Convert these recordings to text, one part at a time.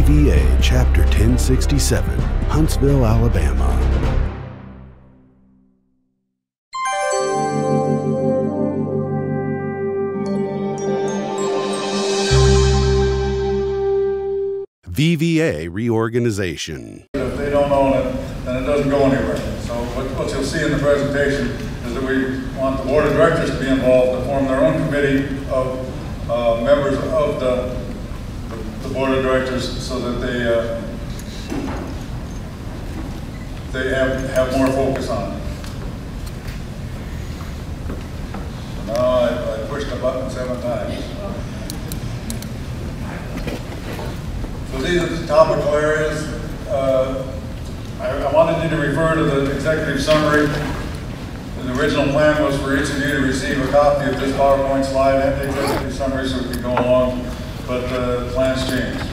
VVA Chapter 1067, Huntsville, Alabama. VVA Reorganization. If they don't own it, then it doesn't go anywhere. So what you'll see in the presentation is that we want the board of directors to be involved, to form their own committee of members of the board of directors, so that they have more focus on it. So now I pushed the button 7 times. So these are the topical areas. I wanted you to refer to the executive summary. The original plan was for each of you to receive a copy of this PowerPoint slide and the executive summary so we could go along, but the plans changed.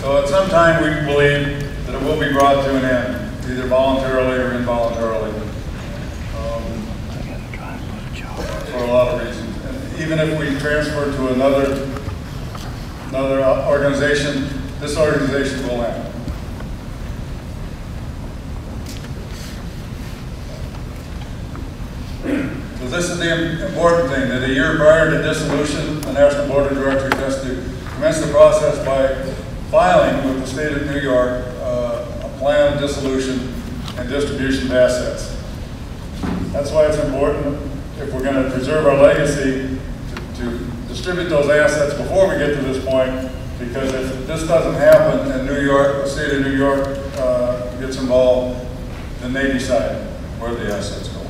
So at some time we believe that it will be brought to an end, either voluntarily or involuntarily. For a lot of reasons. And even if we transfer to another organization, this organization will end. So this is the important thing, that a year prior to dissolution, the National Board of Directors has to commence the process by filing with the state of New York a plan of dissolution and distribution of assets. That's why it's important, if we're going to preserve our legacy, to distribute those assets before we get to this point, because if this doesn't happen and New York, the state of New York gets involved, then they decide where the assets go.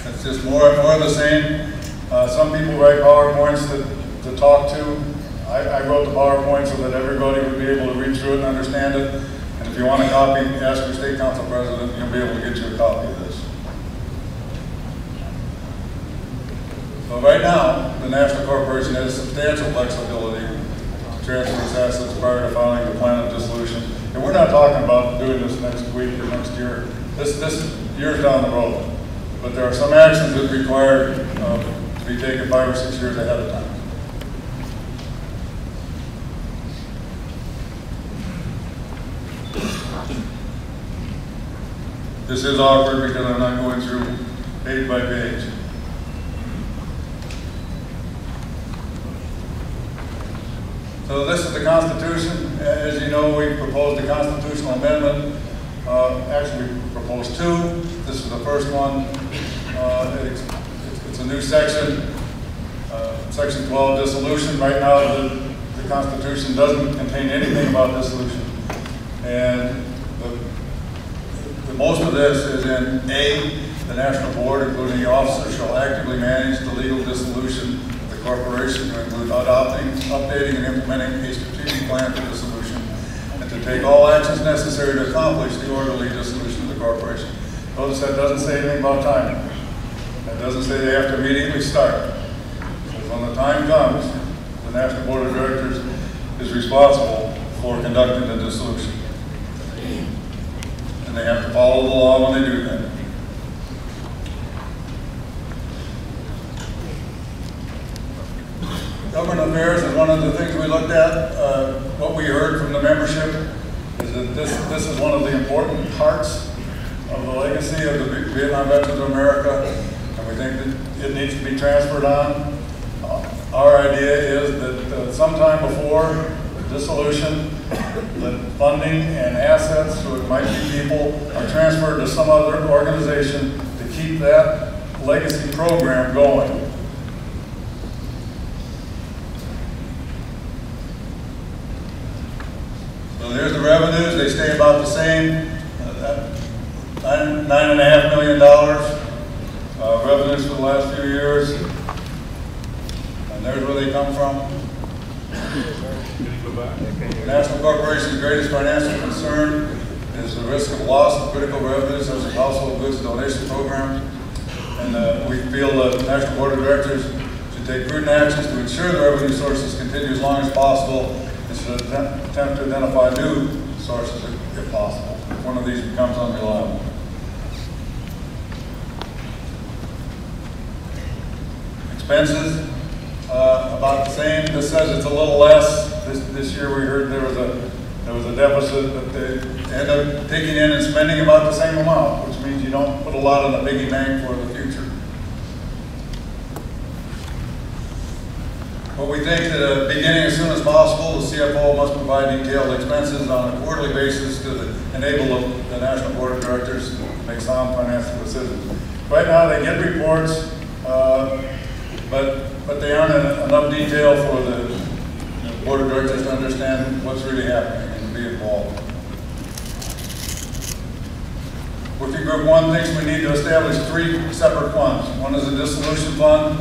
It's just more of the same. Some people write PowerPoints to talk to. I wrote the PowerPoint so that everybody would be able to read through it and understand it. And if you want a copy, ask your state council president, he'll be able to get you a copy of this. So right now, the National Corporation has substantial flexibility to transfer its assets prior to filing the plan of dissolution. And we're not talking about doing this next week or next year. This is years down the road. But there are some actions that require to be taken 5 or 6 years ahead of time. This is awkward because I'm not going through page by page. So this is the Constitution. As you know, we proposed a constitutional amendment. Actually, we proposed 2. This is the first one. It's a new section, Section 12, dissolution. Right now, the Constitution doesn't contain anything about dissolution. And most of this is in A, the National Board, including the officers, shall actively manage the legal dissolution of the corporation to include adopting, updating, and implementing a strategic plan for dissolution, and to take all actions necessary to accomplish the orderly dissolution of the corporation. Notice that doesn't say anything about timing. That doesn't say they have to immediately start. Because when the time comes, the National Board of Directors is responsible for conducting the dissolution. And they have to follow the law when they do that. Government affairs is one of the things we looked at. What we heard from the membership is that this is one of the important parts of the legacy of the Vietnam Veterans of America, and we think that it needs to be transferred on. Our idea is that sometime before dissolution, the funding and assets, so it might be people, are transferred to some other organization to keep that legacy program going. So there's the revenues. They stay about the same. $9.5 million revenues for the last few years. And there's where they come from. The National Corporation's greatest financial concern is the risk of loss of critical revenues such as household goods donation programs. And we feel the National Board of Directors should should take prudent actions to ensure the revenue sources continue as long as possible, and should attempt to identify new sources if possible, if one of these becomes unreliable. Expenses, about the same. This says it's a little less. This year we heard there was a deficit, but they end up taking in and spending about the same amount, which means you don't put a lot in the piggy bank for the future. But we think that beginning as soon as possible, the CFO must provide detailed expenses on a quarterly basis to enable the National Board of Directors to make sound financial decisions. Right now they get reports, but they aren't in enough detail for the Board of Directors to understand what's really happening and be involved. Working Group 1 thinks we need to establish 3 separate funds. One is a dissolution fund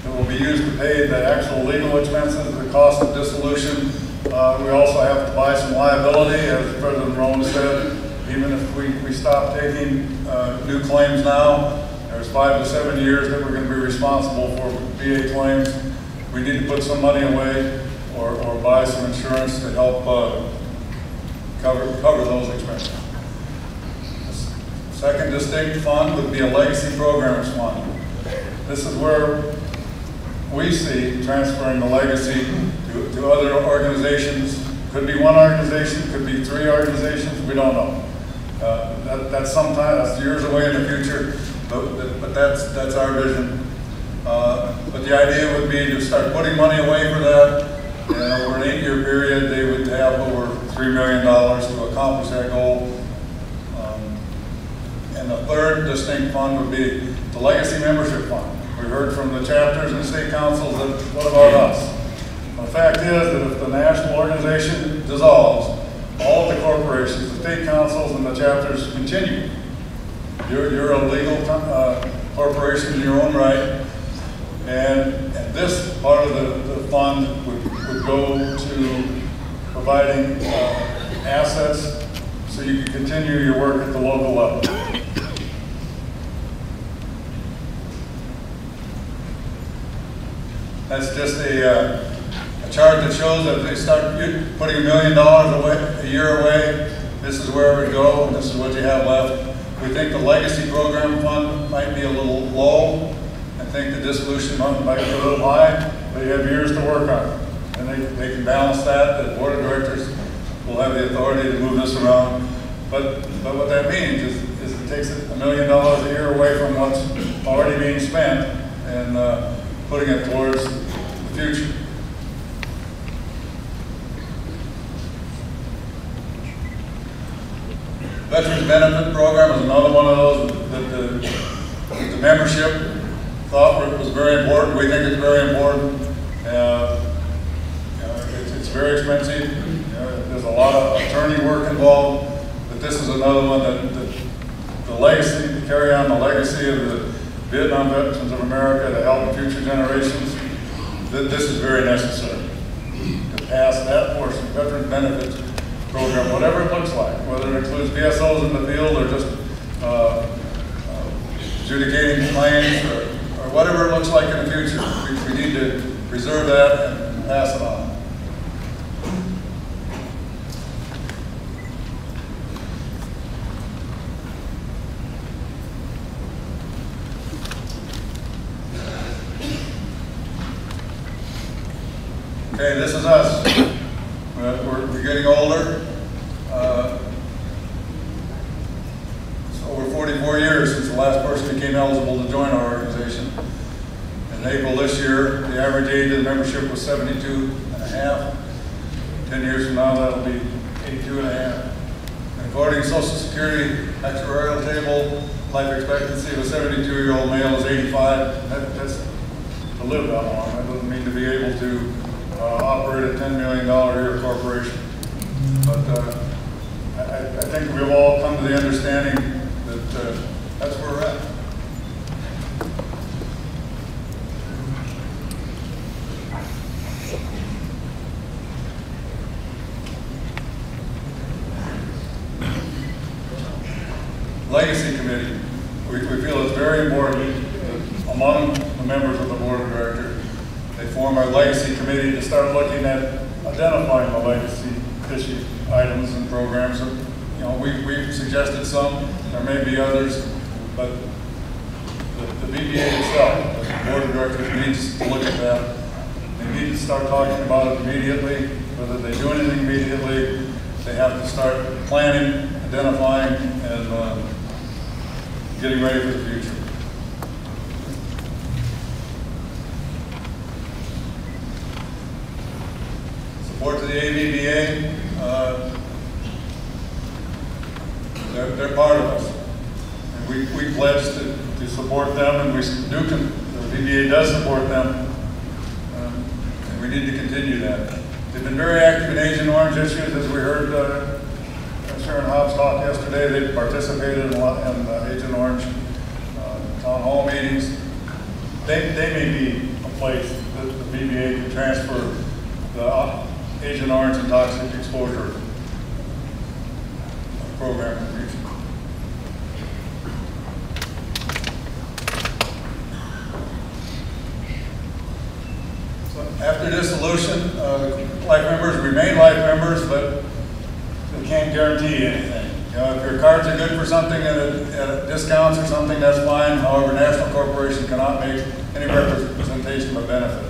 that will be used to pay the actual legal expenses, the cost of dissolution. We also have to buy some liability, as President Rowan said. Even if we stop taking new claims now, there's 5 to 7 years that we're going to be responsible for VA claims. We need to put some money away or buy some insurance to help cover those expenses. The second distinct fund would be a legacy programs fund. This is where we see transferring the legacy to other organizations. Could be one organization, could be 3 organizations, we don't know. That's years away in the future, but that's our vision. But the idea would be to start putting money away for that, and over an 8-year period they would have over $3 million to accomplish that goal. And the third distinct fund would be the legacy membership fund. We heard from the chapters and state councils that, what about us? Well, the fact is that if the national organization dissolves, all of the corporations, the state councils and the chapters continue. You're a legal corporation in your own right, and this part of the fund would go to providing assets so you can continue your work at the local level. That's just a chart that shows that if they start putting $1 million a year away, this is where it would go, and this is what you have left. We think the legacy program fund might be a little low. I think the dissolution fund might be a little high, but you have years to work on it. And they can balance that. The Board of Directors will have the authority to move this around. But what that means is it takes $1 million a year away from what's already being spent and putting it towards the future. Veterans Benefit Program is another one of those that the membership thought was very important. We think it's very important. It's very expensive. There's a lot of attorney work involved, but this is another one that the legacy, to carry on the legacy of the Vietnam Veterans of America to help future generations. This is very necessary to pass that portion, Veterans Benefits Program, whatever it looks like, whether it includes VSOs in the field or just adjudicating claims or whatever it looks like in the future. We need to preserve that and pass it on. Okay, this is us. We're getting older. It's over 44 years since the last person became eligible to join our organization. In April this year, the average age of the membership was 72 and a half. 10 years from now, that'll be 82 and a half. And according to Social Security actuarial table, life expectancy of a 72-year-old male is 85. That's to live that long. That doesn't mean to be able to operate a $10 million a year corporation. But I think we've all come to the understanding that that's where we're at. Legacy Committee. We feel it's very important among the members of the Board of Directors our legacy committee to start looking at identifying the legacy issue items and programs. You know, we've suggested some, there may be others, but the VBA itself, the board of directors needs to look at that. They need to start talking about it immediately. Whether they do anything immediately, they have to start planning, identifying, and getting ready for the future. Support to the AVBA, they're part of us. And we pledge to support them, and the VBA does support them, and we need to continue that. They've been very active in Agent Orange issues, as we heard Sharon Hobbs talk yesterday. They participated in Agent Orange town hall meetings. They may be a place that the VBA can transfer the Agent Orange and toxic exposure program in the future. After dissolution, life members remain life members, but they can't guarantee anything. You know, if your cards are good for something at discounts or something, that's fine. However, National Corporation cannot make any representation of benefit.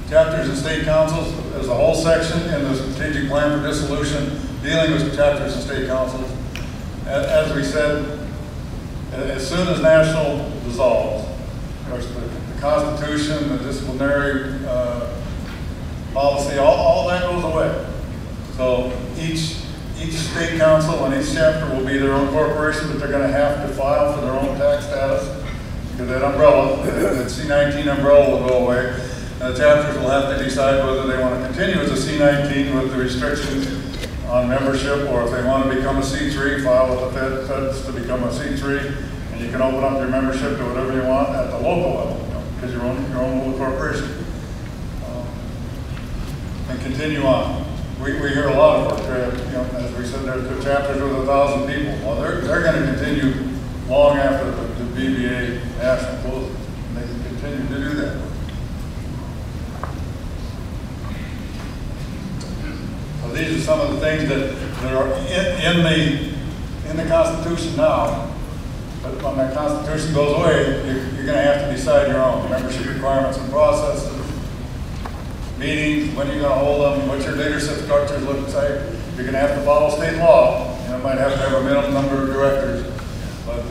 Chapters and state councils, there's a whole section in the strategic plan for dissolution dealing with chapters and state councils. As we said, as soon as National dissolves, of course, the Constitution, the disciplinary policy, all that goes away. So each state council and each chapter will be their own corporation, but they're going to have to file for their own tax status because that umbrella, that C-19 umbrella will go away. And the chapters will have to decide whether they want to continue as a C-19 with the restrictions on membership, or if they want to become a C3, file with the feds to become a C3. And you can open up your membership to whatever you want at the local level, because you're your own little corporation. And continue on. We hear a lot of work there. You know, as we said, there's chapters with 1,000 people. Well, they're going to continue long after the VBA national closes. And they can continue to do that. So these are some of the things that are in the Constitution now. But when that Constitution goes away, you're going to have to decide your own membership requirements and processes, meetings, when you're going to hold them, what your leadership structures look like. You're going to have to follow state law. You might have to have a minimum number of directors, but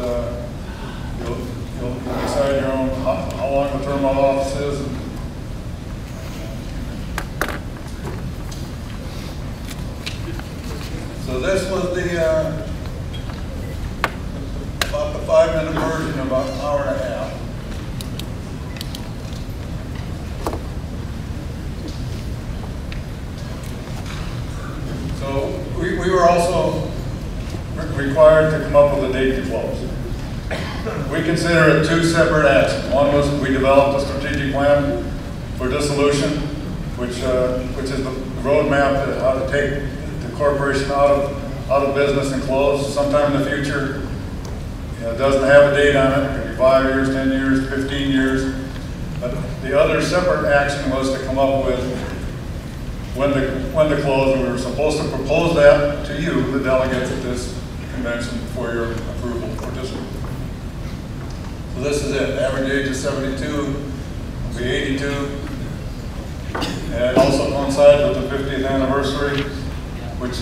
you'll decide your own how long the term of office is. So this was the about the 5-minute version, about an hour and a half. So we were also required to come up with a date to close. We consider it two separate actions. One was we developed a strategic plan for dissolution, which is the roadmap to how to take the corporation out of business and close sometime in the future. It doesn't have a date on it. It could be 5 years, 10 years, 15 years. But the other separate action was to come up with when to close. We were supposed to propose that to you, the delegates at this convention, for your approval for dissolution. So this is it. The average age is 72. It'll be 82. And it also coincides with the 50th anniversary, which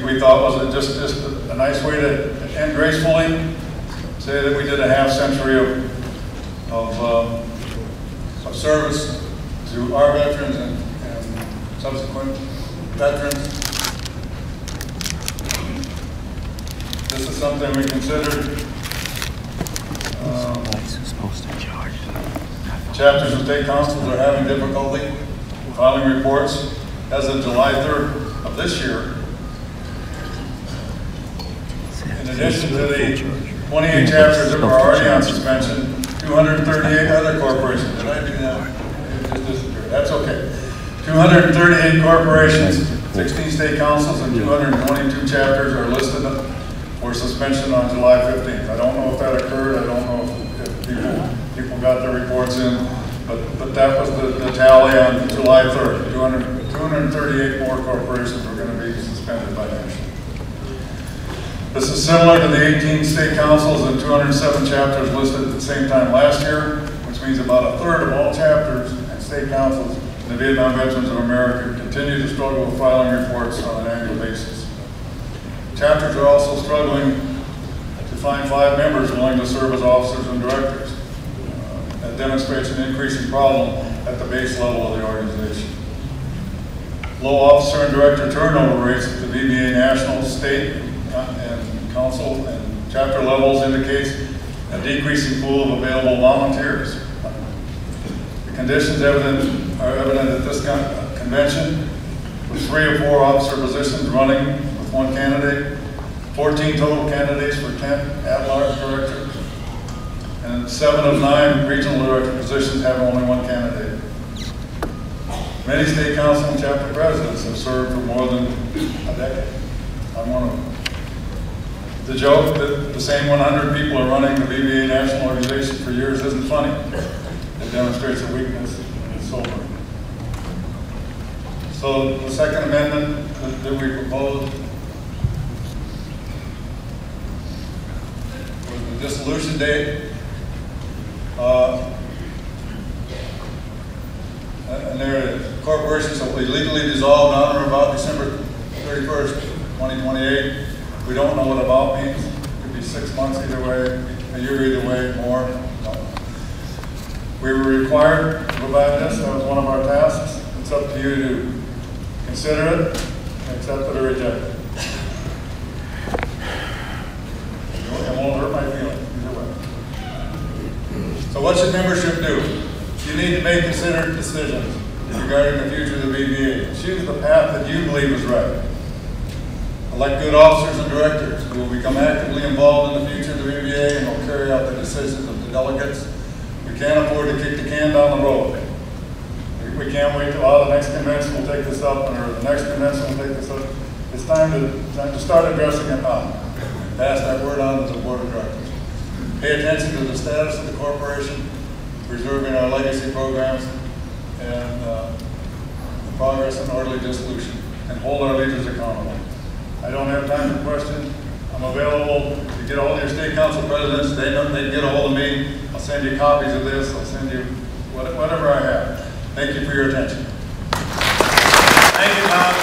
we thought was just a nice way to end gracefully. Say that we did a half century of service to our veterans and subsequent veterans. This is something we considered. Chapters of state councils are having difficulty filing reports. As of July 3rd of this year, in addition to the 28 chapters that were already on suspension, 238 other corporations. Did I do that? It just disappeared. That's okay. 238 corporations, 16 state councils, and 222 chapters are listed for suspension on July 15th. I don't know if that occurred. I don't know if people got their reports in, but that was the tally on July 3rd. 238 more corporations were going to be suspended by national. This is similar to the 18 state councils and 207 chapters listed at the same time last year, which means about a third of all chapters and state councils in the Vietnam Veterans of America continue to struggle with filing reports on an annual basis. Chapters are also struggling to find 5 members willing to serve as officers and directors. That demonstrates an increasing problem at the base level of the organization. Low officer and director turnover rates at the VVA national, state, and council and chapter levels indicates a decreasing pool of available volunteers. The conditions are evident at this convention, with 3 or 4 officer positions running with 1 candidate, 14 total candidates for 10 at-large directors, and 7 of 9 regional director positions have only 1 candidate. Many state council and chapter presidents have served for more than a decade. I'm one of them. The joke that the same 100 people are running the VVA national organization for years isn't funny. It demonstrates a weakness and it's sobering. So the second amendment that we proposed was the dissolution date. And there it is. Corporations will be legally dissolved on or about December 31st, 2028. We don't know what about means. It could be 6 months either way, a year either way, more. We were required to provide this. That was one of our tasks. It's up to you to consider it, accept it, or reject it. It won't hurt my feelings either way. So what should membership do? You need to make considered decisions regarding the future of the VVA. Choose the path that you believe is right. Elect good officers and directors who will become actively involved in the future of the VVA and will carry out the decisions of the delegates. We can't afford to kick the can down the road. We can't wait till the next convention will take this up, or the next convention will take this up. It's time to start addressing it now. Pass that word on to the board of directors. Pay attention to the status of the corporation, preserving our legacy programs, and the progress and orderly dissolution, and hold our leaders accountable. I don't have time for questions. I'm available to get a hold of your state council presidents. They get a hold of me. I'll send you copies of this. I'll send you whatever I have. Thank you for your attention. Thank you, Bob.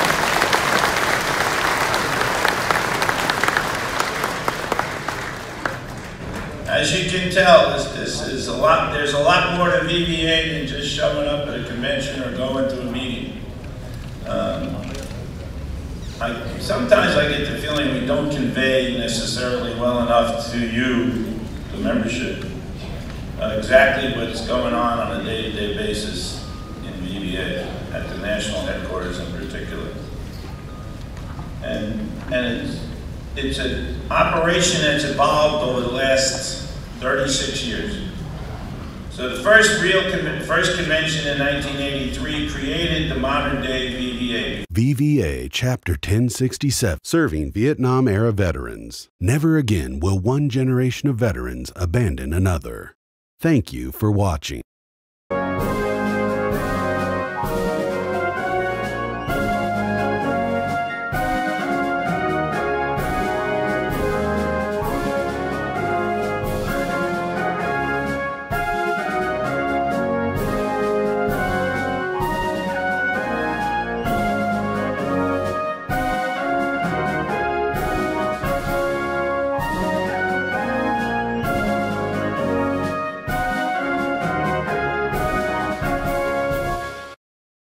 As you can tell, this is a lot. There's a lot more to VVA than just showing up at a convention or going to a meeting. Sometimes I get the feeling we don't convey necessarily well enough to you, the membership, exactly what's going on a day-to-day basis in VVA, at the national headquarters in particular. And it's an operation that's evolved over the last 36 years. So the first convention in 1983 created the modern-day VVA. VVA Chapter 1067, serving Vietnam-era veterans. Never again will one generation of veterans abandon another. Thank you for watching.